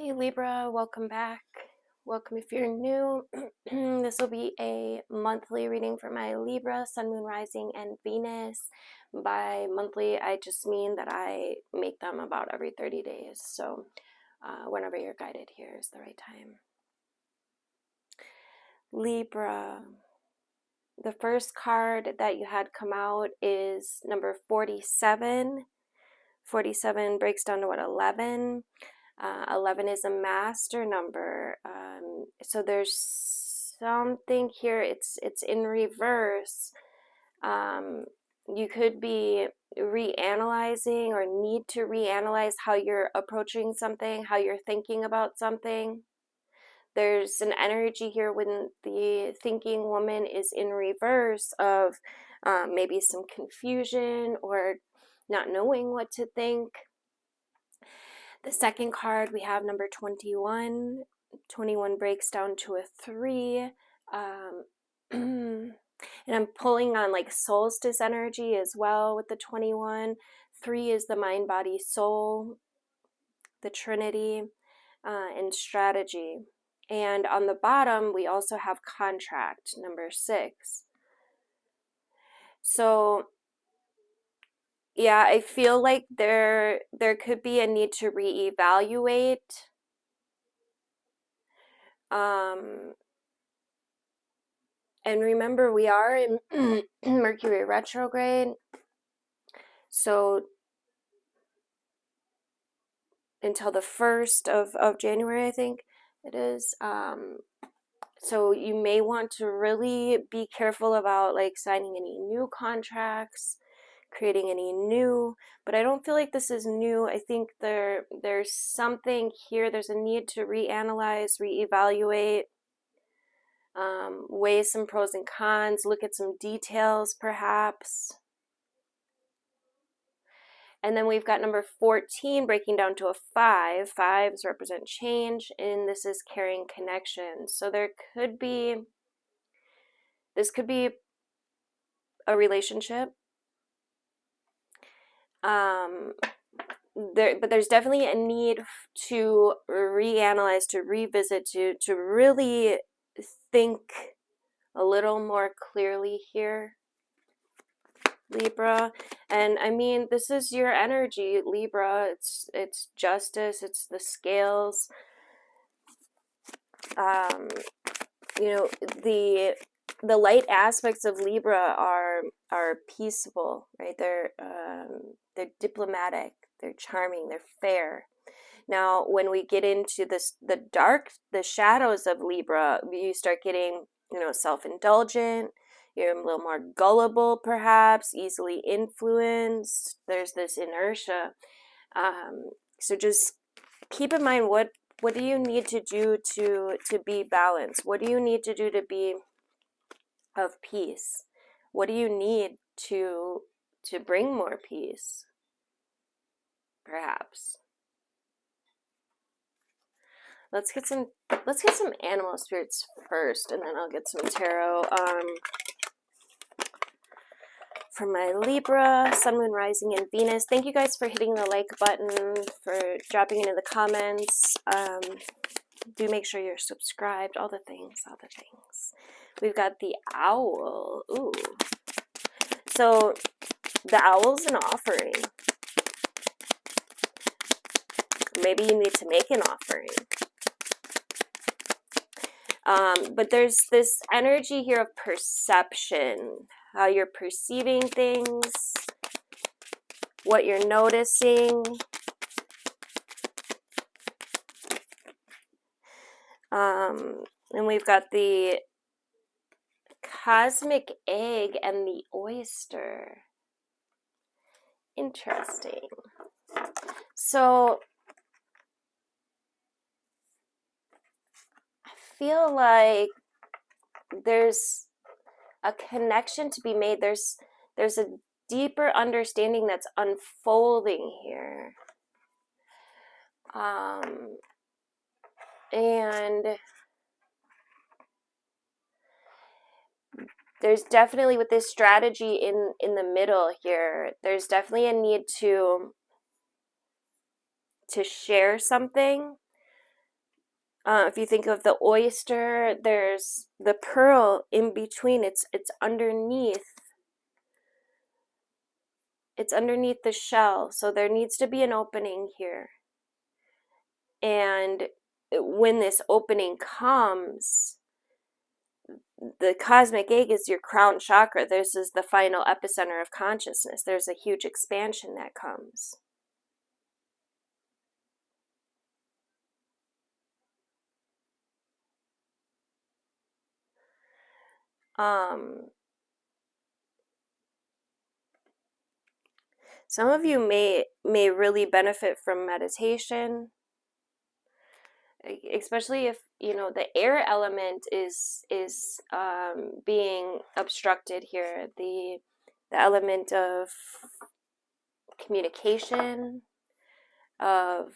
Hey Libra, welcome back. Welcome if you're new. This will be a monthly reading for my Libra, Sun, Moon, Rising, and Venus. By monthly, I just mean that I make them about every 30 days. So whenever you're guided here is the right time. Libra. The first card that you had come out is number 47. 47 breaks down to what, 11? 11 is a master number, so there's something here. It's in reverse. You could be reanalyzing or need to reanalyze how you're approaching something, how you're thinking about something. There's an energy here when the thinking woman is in reverse of maybe some confusion or not knowing what to think. The second card, we have number 21. 21 breaks down to a 3. And I'm pulling on like solstice energy as well with the 21. 3 is the mind, body, soul, the Trinity, and strategy. And on the bottom, we also have contract, number 6. So yeah, I feel like there could be a need to reevaluate. And remember, we are in Mercury retrograde. So until the 1st of January, I think it is. So you may want to really be careful about like signing any new contracts, creating any new, but I don't feel like this is new. I think there's something here. There's a need to reanalyze, reevaluate, weigh some pros and cons, look at some details perhaps. And then we've got number 14 breaking down to a 5. 5s represent change, and this is carrying connection. So this could be a relationship. But there's definitely a need to reanalyze, to revisit, to really think a little more clearly here, Libra. And I mean, this is your energy, Libra. It's justice, it's the scales. You know, the light aspects of Libra are peaceable, right? They're diplomatic, they're charming, they're fair. Now, when we get into the shadows of Libra, you start getting, self-indulgent. You're a little more gullible, perhaps, easily influenced. There's this inertia. So just keep in mind, what do you need to do to be balanced? What do you need to do to be of peace? What do you need to bring more peace? Perhaps. Let's get some animal spirits first, and then I'll get some tarot. For my Libra, Sun, Moon, Rising, and Venus. Thank you guys for hitting the like button, for dropping into the comments. Do make sure you're subscribed. All the things. We've got the owl. Ooh. So the owl's an offering. Maybe you need to make an offering. But there's this energy here of perception, how you're perceiving things, what you're noticing. And we've got the cosmic egg and the oyster. Interesting. So I feel like there's a connection to be made. There's a deeper understanding that's unfolding here. And there's definitely, with this strategy in the middle here, there's definitely a need to share something. If you think of the oyster, there's the pearl in between. It's underneath. It's underneath the shell. So there needs to be an opening here. And when this opening comes, the cosmic egg is your crown chakra. This is the final epicenter of consciousness. There's a huge expansion that comes. Some of you may really benefit from meditation, especially if the air element is being obstructed here. The element of communication, of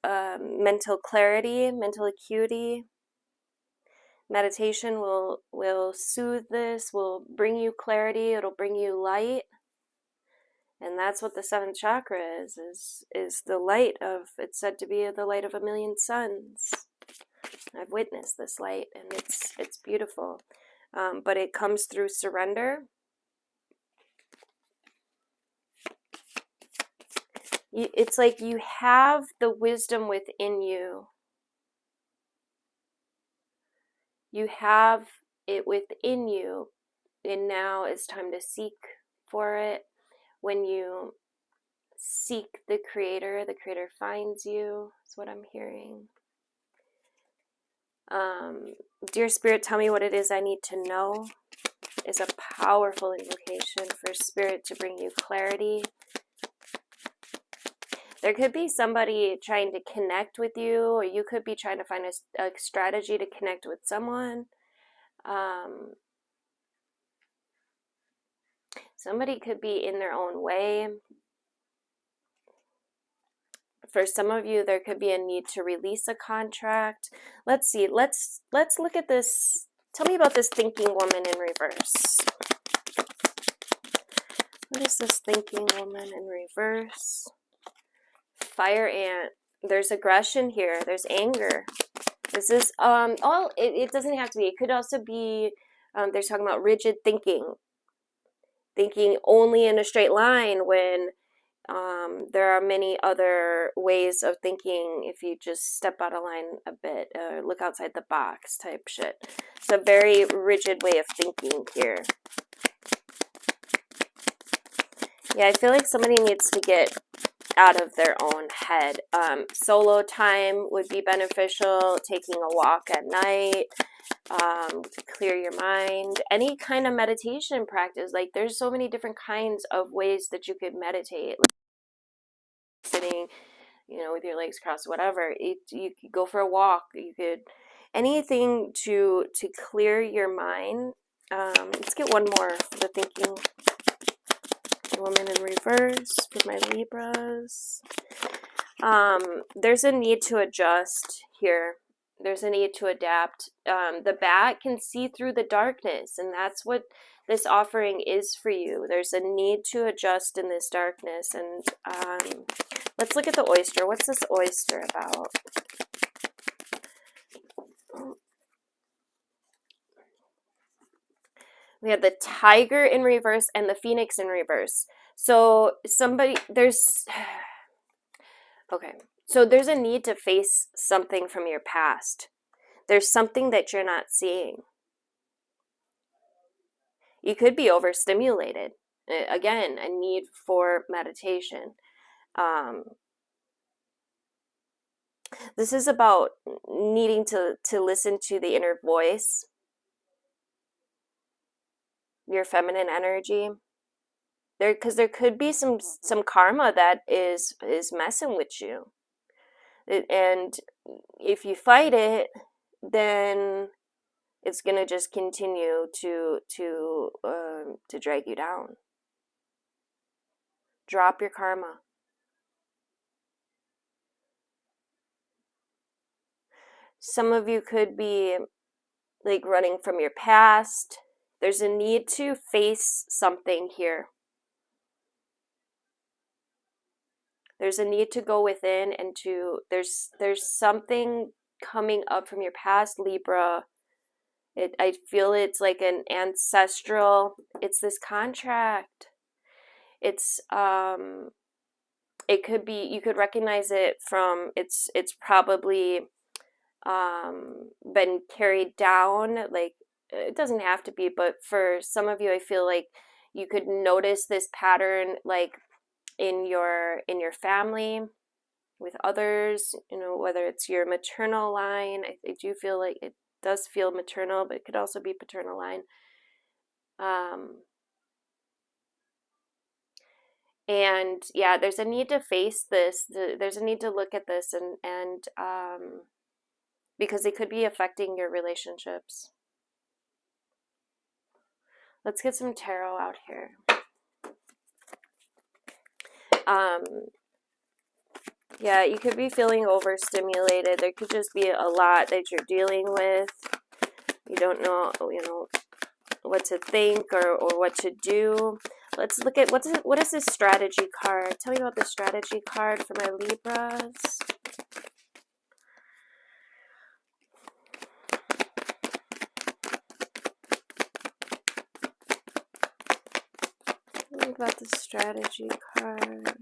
mental clarity, mental acuity. Meditation will soothe this, will bring you clarity, it'll bring you light. And that's what the seventh chakra is the light of, it's said to be the light of a million suns. I've witnessed this light, and it's beautiful. But it comes through surrender. It's like you have the wisdom within you. You have it within you, and now it's time to seek for it. When you seek the Creator finds you. That's what I'm hearing. Dear Spirit, tell me what it is I need to know. Is a powerful invocation for Spirit to bring you clarity. There could be somebody trying to connect with you, or you could be trying to find a strategy to connect with someone. Somebody could be in their own way. For some of you, there could be a need to release a contract. Let's see. Let's look at this. Tell me about this thinking woman in reverse. What is this thinking woman in reverse? Fire ant. There's aggression here. There's anger. This is it doesn't have to be. It could also be they're talking about rigid thinking. Thinking only in a straight line when there are many other ways of thinking if you just step out of line a bit, look outside the box type shit. It's a very rigid way of thinking here. Yeah, I feel like somebody needs to get out of their own head. Solo time would be beneficial, taking a walk at night, to clear your mind. Any kind of meditation practice. Like, there's so many different kinds of ways that you could meditate. Like sitting, with your legs crossed, whatever. You could go for a walk. You could anything to clear your mind. Let's get one more for the thinking woman in reverse for my Libras. There's a need to adjust here. There's a need to adapt. The bat can see through the darkness, and that's what this offering is for you. There's a need to adjust in this darkness. And let's look at the oyster. What's this oyster about? We have the tiger in reverse and the phoenix in reverse. So okay. So there's a need to face something from your past. There's something that you're not seeing. You could be overstimulated. Again, a need for meditation. This is about needing to listen to the inner voice, your feminine energy. Because there could be some karma that is messing with you. And if you fight it, then it's gonna just continue to drag you down. Drop your karma. Some of you could be like running from your past. There's a need to face something here. There's a need to go within and there's something coming up from your past, Libra. I feel it's like an ancestral, it's this contract. It's it could be, you could recognize it from, it's probably been carried down, like it doesn't have to be, but for some of you I feel like you could notice this pattern like in your family, with others, you know, whether it's your maternal line. I do feel like it does feel maternal, but it could also be paternal line. And yeah, there's a need to face this. There's a need to look at this, and because it could be affecting your relationships. Let's get some tarot out here. Yeah, you could be feeling overstimulated. There could just be a lot that you're dealing with. You don't know, you know, what to think or what to do. Let's look at what is this strategy card? Tell me about the strategy card for my Libras. What about the strategy card?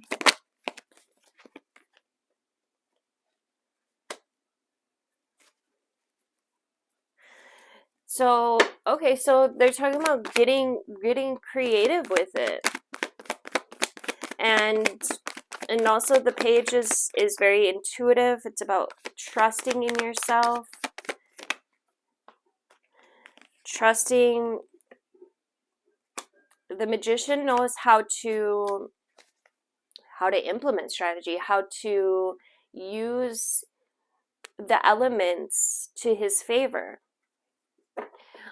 So, okay, so they're talking about getting creative with it. And also the page is very intuitive. It's about trusting in yourself. Trusting. The magician knows how to implement strategy, how to use the elements to his favor.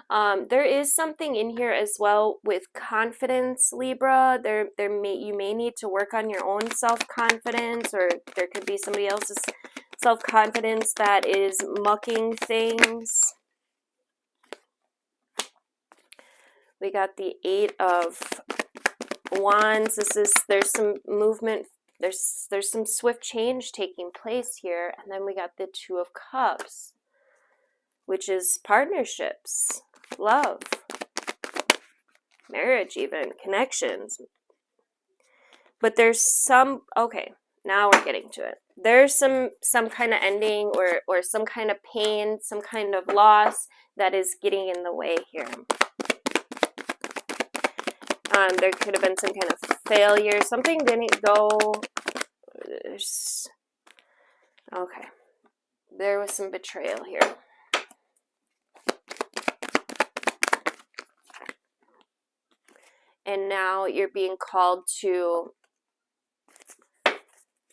There is something in here as well with confidence, Libra. You may need to work on your own self-confidence, or there could be somebody else's self-confidence that is mucking things. We got the 8 of Wands. There's some movement, there's some swift change taking place here. And then we got the 2 of Cups, which is partnerships, love, marriage, even connections. But there's some, okay, now we're getting to it. There's some kind of ending or some kind of pain, some kind of loss that is getting in the way here. There could have been some kind of failure. Something didn't go. Okay. There was some betrayal here. And now you're being called to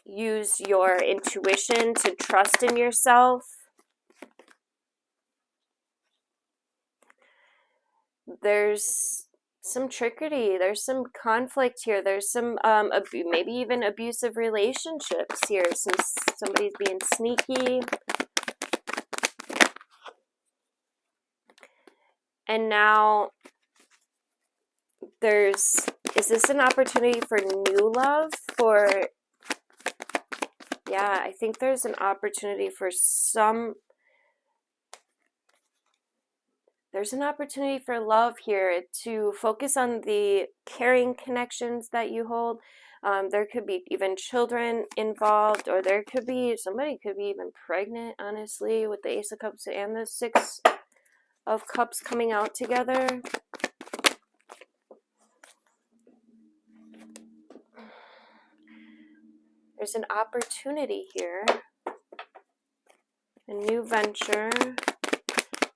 use your intuition, to trust in yourself. There's some trickery, there's some conflict here, there's some maybe even abusive relationships here. Somebody's being sneaky. And now is this an opportunity for new love? Yeah, I think there's an opportunity for there's an opportunity for love here, to focus on the caring connections that you hold. There could be even children involved, or there could be, somebody could be even pregnant, honestly, with the Ace of Cups and the 6 of Cups coming out together. There's an opportunity here, a new venture.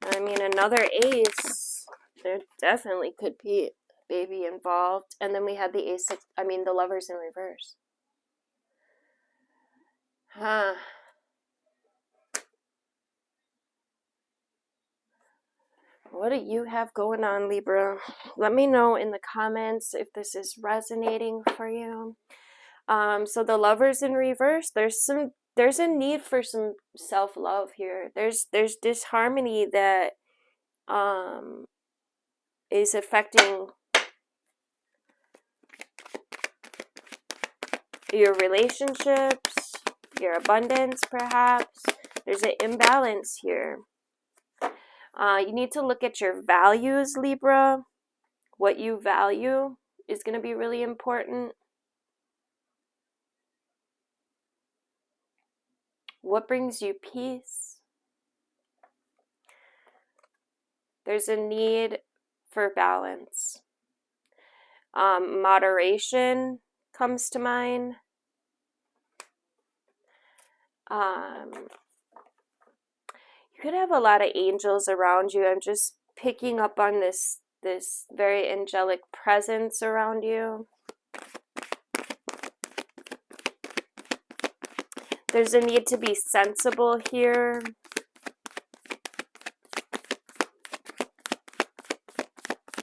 I mean, another ace, there definitely could be a baby involved. And then we had the the Lovers in reverse. Huh. What do you have going on, Libra? Let me know in the comments if this is resonating for you. So the Lovers in reverse, there's a need for some self-love here. There's disharmony that is affecting your relationships, your abundance, perhaps. There's an imbalance here. You need to look at your values, Libra. What you value is going to be really important. What brings you peace? There's a need for balance. Moderation comes to mind. You could have a lot of angels around you. I'm just picking up on this very angelic presence around you. There's a need to be sensible here.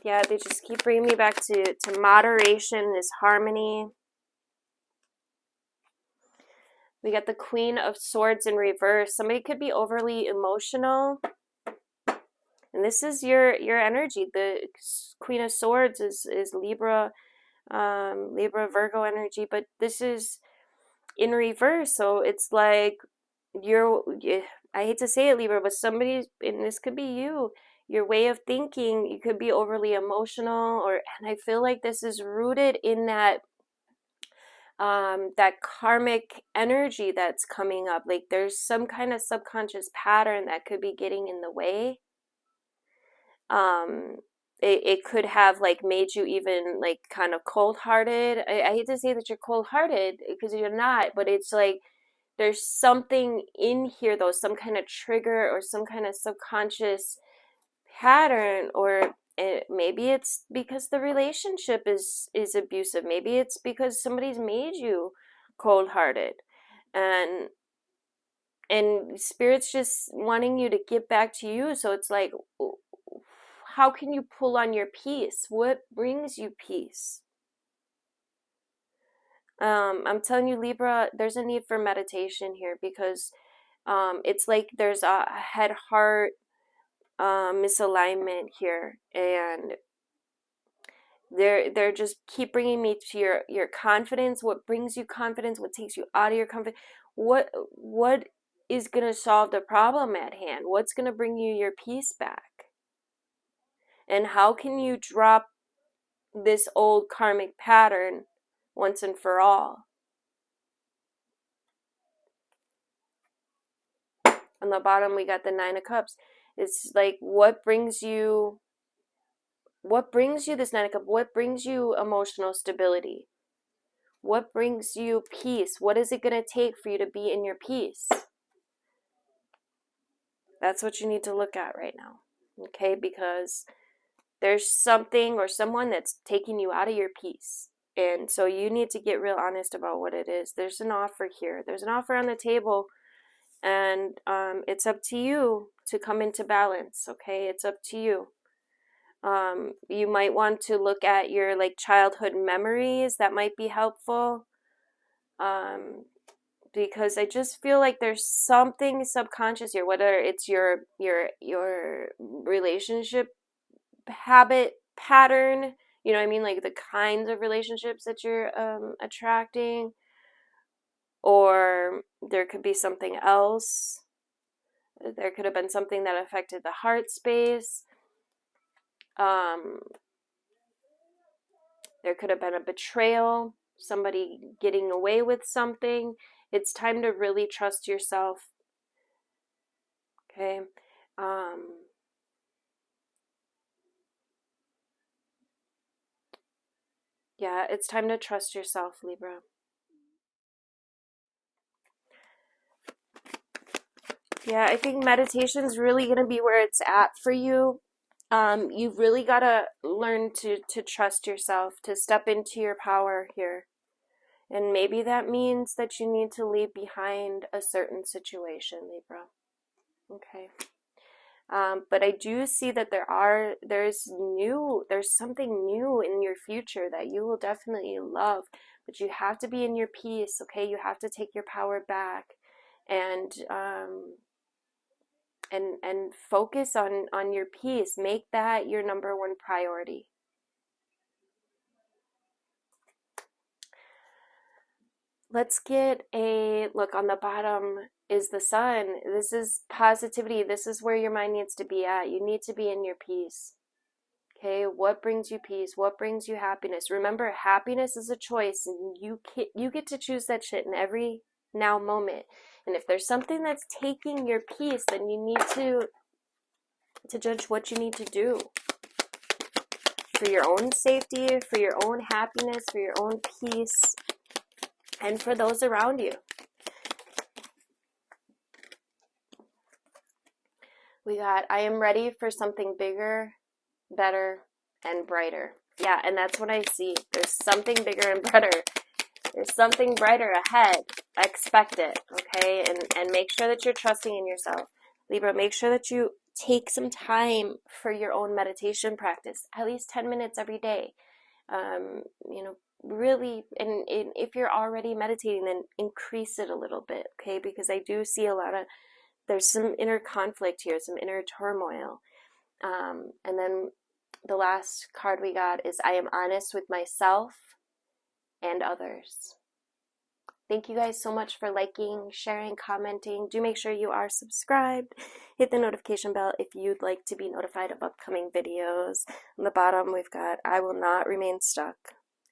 Yeah, they just keep bringing me back to moderation, this harmony. We got the Queen of Swords in reverse. Somebody could be overly emotional. And this is your energy. The Queen of Swords is Libra, Libra Virgo energy, but this is in reverse. So it's like I hate to say it, Libra, but somebody, and this could be you, your way of thinking, you could be overly emotional, and I feel like this is rooted in that that karmic energy that's coming up. Like there's some kind of subconscious pattern that could be getting in the way. It could have like made you even like kind of cold-hearted. I hate to say that you're cold-hearted because you're not, but it's like there's something in here though, some kind of trigger or some kind of subconscious pattern, or maybe it's because the relationship is abusive. Maybe it's because somebody's made you cold-hearted, and spirit's just wanting you to get back to you. So it's like, how can you pull on your peace? What brings you peace? I'm telling you, Libra, there's a need for meditation here, because it's like there's a head-heart misalignment here, and they're just keep bringing me to your confidence. What brings you confidence? What takes you out of your confidence? What is going to solve the problem at hand? What's going to bring you your peace back? And how can you drop this old karmic pattern once and for all? On the bottom, we got the Nine of Cups. It's like, what brings you this Nine of Cups? What brings you emotional stability? What brings you peace? What is it going to take for you to be in your peace? That's what you need to look at right now. Okay? Because there's something or someone that's taking you out of your peace. And so you need to get real honest about what it is. There's an offer here. There's an offer on the table. And it's up to you to come into balance. Okay? It's up to you. You might want to look at your like childhood memories. That might be helpful. Because I just feel like there's something subconscious here, whether it's your relationship habit pattern, you know what I mean, like the kinds of relationships that you're attracting, or there could be something else. There could have been something that affected the heart space. There could have been a betrayal, somebody getting away with something. It's time to really trust yourself. Okay. Yeah, it's time to trust yourself, Libra. Yeah, I think meditation is really going to be where it's at for you. You've really got to learn to trust yourself, to step into your power here. And maybe that means that you need to leave behind a certain situation, Libra. Okay. But I do see that there's something new in your future that you will definitely love, but you have to be in your peace, okay? You have to take your power back and focus on your peace. Make that your number one priority. Let's get a look on the bottom. is the Sun. This is positivity. This is where your mind needs to be at. You need to be in your peace. Okay, what brings you peace? What brings you happiness? Remember, happiness is a choice, and you get to choose that shit in every now moment. And if there's something that's taking your peace, then you need to judge what you need to do for your own safety, for your own happiness, for your own peace, and for those around you. We got, I am ready for something bigger, better, and brighter. Yeah, and that's what I see. There's something bigger and better. There's something brighter ahead. Expect it, okay? And make sure that you're trusting in yourself. Libra, make sure that you take some time for your own meditation practice, at least 10 minutes every day. Really, and if you're already meditating, then increase it a little bit, okay? Because I do see there's some inner conflict here, some inner turmoil. And then the last card we got is I am honest with myself and others. Thank you guys so much for liking, sharing, commenting. Do make sure you are subscribed. Hit the notification bell if you'd like to be notified of upcoming videos. On the bottom, we've got I will not remain stuck.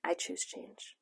I choose change.